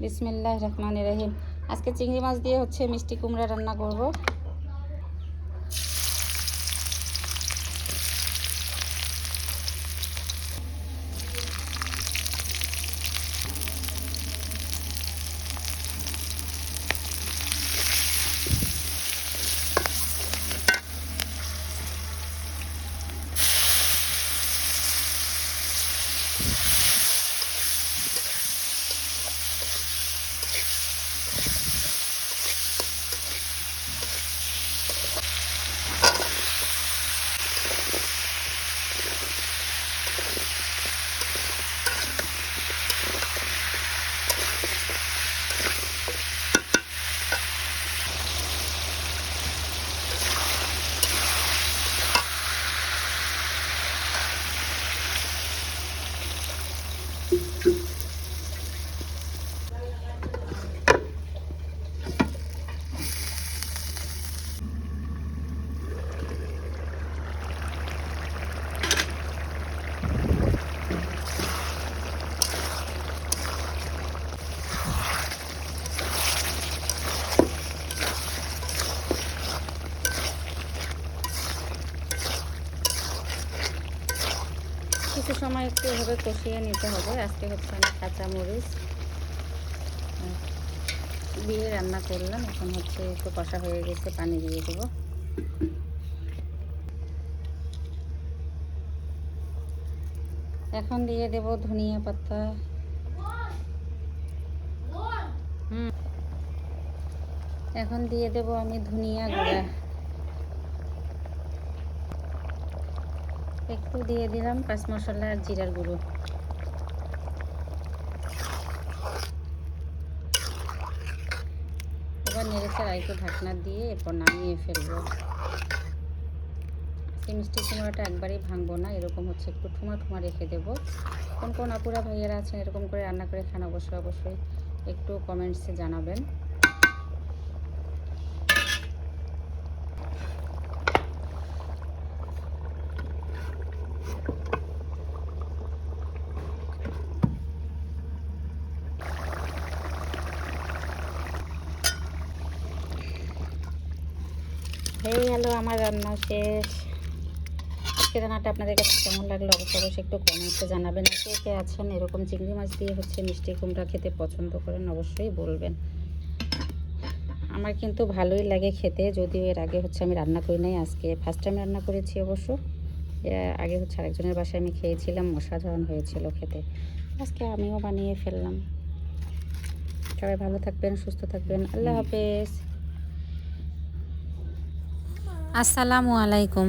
বিসমিল্লাহির রহমানির রহিম। আজকে চিংড়ি মাছ দিয়ে মিষ্টি কুমড়া রান্না করব। কিছু সময় একটু এভাবে কষিয়ে নিতে হবে। আজকে আমি কাঁচা মরিচ দিয়ে রান্না করলাম। এখন একটু কষা হয়ে গেছে, পানি দিয়ে দেবো। এখন দিয়ে দেব ধনিয়া পাতা। এখন দিয়ে দেব আমি ধনিয়া গুঁড়া। একটু দিয়ে দিলাম পাঁচ মশলা আর জিরার গুঁড়ো। এবার নেড়েচেড়ে একটু ঢাকনা দিয়ে এরপর নামিয়ে ফেলবো। এই মিষ্টি কুমড়াটা একবারেই ভাঙবো না, এরকম একটু ঠুমা ঠুমা রেখে দেবো। কোন কোন আপুরা ভাইয়ারা আছেন এরকম করে রান্না করে খান, অবশ্যই একটু কমেন্টসে জানাবেন। হয়ে গেল আমার রান্না শেষ। আজকে রান্নাটা আপনাদের কাছে কেমন লাগলো অবশ্যই একটু কমেন্টসে জানাবেন। কে কে আছেন এরকম চিংড়ি মাছ দিয়ে মিষ্টি কুমড়া খেতে পছন্দ করেন অবশ্যই বলবেন। আমার কিন্তু ভালোই লাগে খেতে, যদিও এর আগে আমি রান্না করি নাই, আজকে ফার্স্ট টাইম রান্না করেছি। অবশ্য এর আগে আরেকজনের বাসায় আমি খেয়েছিলাম, অসাধারণ হয়েছিল খেতে। আজকে আমিও বানিয়ে ফেললাম। সবাই ভালো থাকবেন, সুস্থ থাকবেন। আল্লাহ হাফেজ। আসসালামু আলাইকুম।